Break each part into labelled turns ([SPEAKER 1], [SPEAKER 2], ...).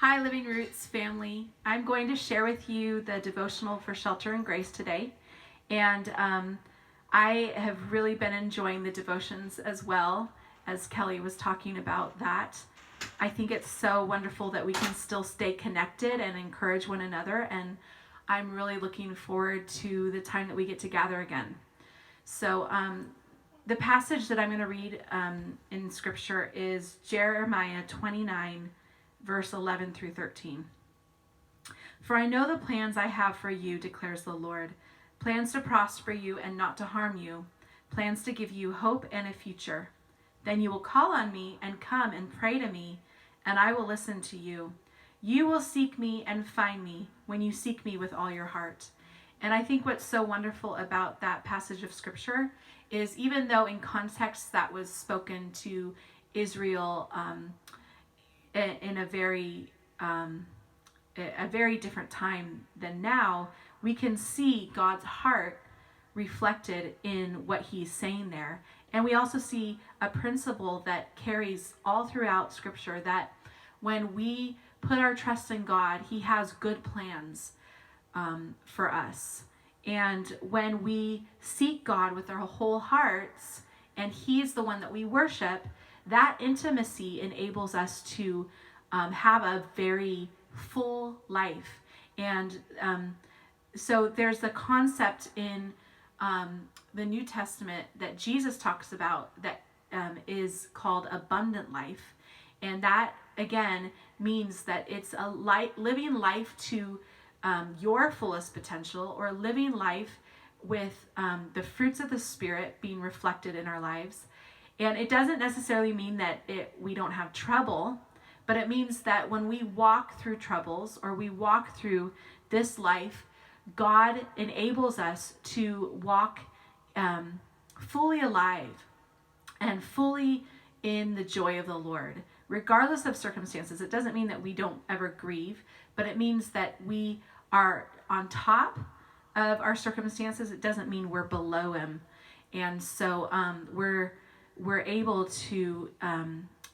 [SPEAKER 1] Hi, Living Roots family. I'm going to share with you the devotional for Shelter and Grace today. And I have really been enjoying the devotions as well, as Kelly was talking about that. I think it's so wonderful that we can still stay connected and encourage one another. And I'm really looking forward to the time that we get to gather again. So the passage that I'm going to read in Scripture is Jeremiah 29, verse 11 through 13. For I know the plans I have for you, declares the Lord, plans to prosper you and not to harm you, plans to give you hope and a future. Then you will call on me and come and pray to me, and I will listen to you. You will seek me and find me when you seek me with all your heart. And I think what's so wonderful about that passage of Scripture is, even though in context that was spoken to Israel in a very different time than now, we can see God's heart reflected in what he's saying there. And we also see a principle that carries all throughout Scripture, that when we put our trust in God, he has good plans for us. And when we seek God with our whole hearts, and he's the one that we worship, that intimacy enables us to have a very full life. And so there's the concept in the New Testament that Jesus talks about that is called abundant life. And that, again, means that it's a living life to your fullest potential, or living life with the fruits of the Spirit being reflected in our lives. And it doesn't necessarily mean that we don't have trouble, but it means that when we walk through troubles, or we walk through this life, God enables us to walk fully alive and fully in the joy of the Lord, regardless of circumstances. It doesn't mean that we don't ever grieve, but it means that we are on top of our circumstances. It doesn't mean we're below him. And so we're able to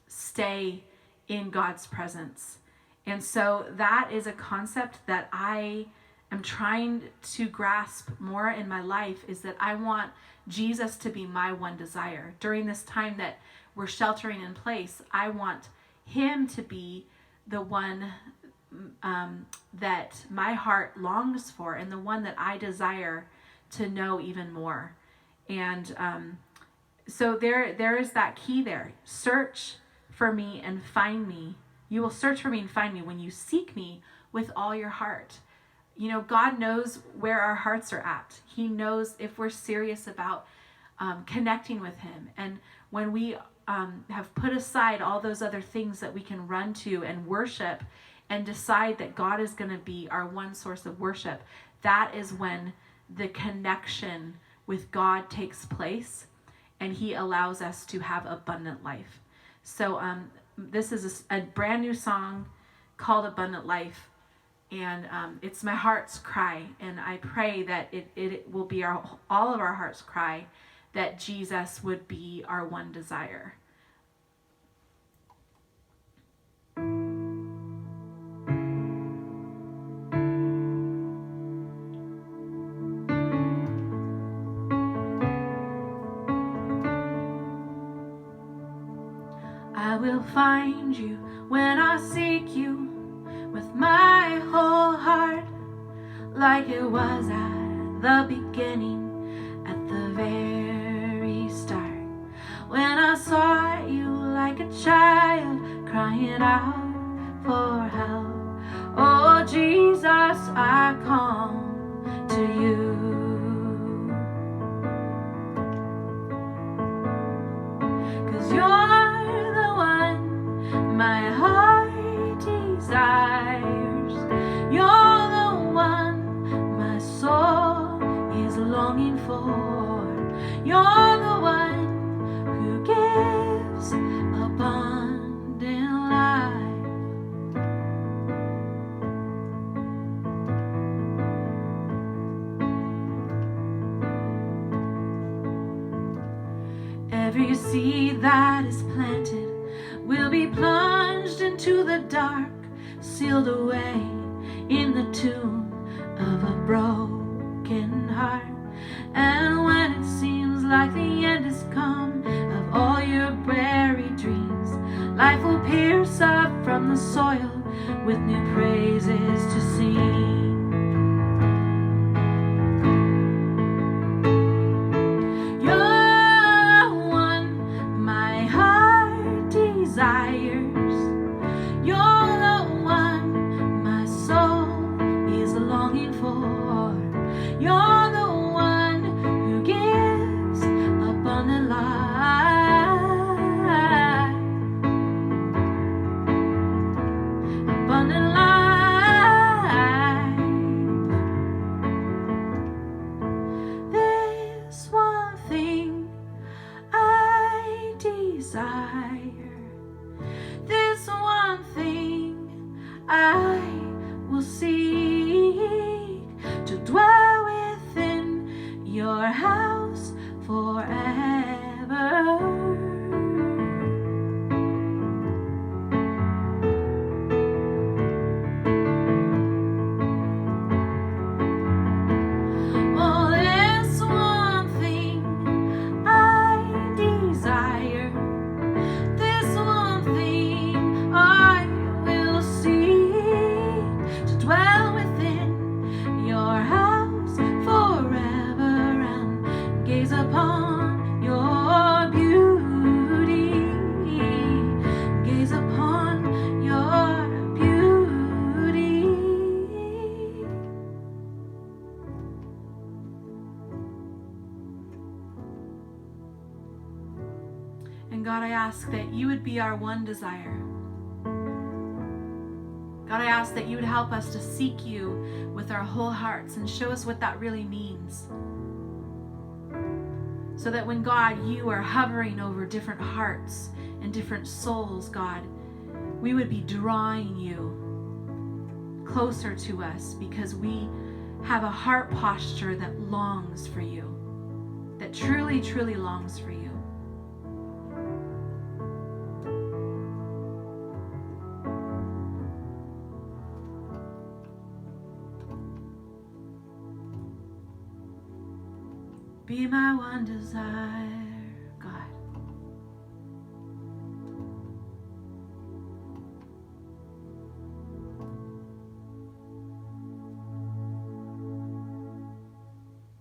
[SPEAKER 1] stay in God's presence. And so that is a concept that I am trying to grasp more in my life, is that I want Jesus to be my one desire. During this time that we're sheltering in place, I want him to be the one that my heart longs for, and the one that I desire to know even more. And so there is that key there. Search for me and find me. You will search for me and find me when you seek me with all your heart. You know, God knows where our hearts are at. He knows if we're serious about connecting with him. And when we have put aside all those other things that we can run to and worship, and decide that God is going to be our one source of worship, that is when the connection with God takes place, and he allows us to have abundant life. So this is a brand new song called Abundant Life, and it's my heart's cry, and I pray that it will be all of our heart's cry, that Jesus would be our one desire. I will find you when I seek you with my whole heart, like it was at the beginning, at the very start, when I saw you like a child crying out for help. Oh Jesus, I come to you. 'Cause you're the one my heart desires. You're the one my soul is longing for. You're the one who gives abundant life. Every seed that is planted will be plunged into the dark sealed away in the tomb of a broken heart. And when it seems like the end has come of all your buried dreams, life will pierce up from the soil with new praises to sing. You're one my heart desires. You're the one my soul is longing for. You're the one who gives abundant life. Abundant life. This one thing I desire. This one thing I will seek, to dwell within your house forever. Oh, there's one thing I desire. This one thing I will seek, to dwell within your house forever and gaze upon your beauty. Gaze upon your beauty. And God, I ask that you would be our one desire. God, I ask that you would help us to seek you with our whole hearts and show us what that really means. So that when, God, you are hovering over different hearts and different souls, God, we would be drawing you closer to us because we have a heart posture that longs for you, that truly, truly longs for you. Be my one desire.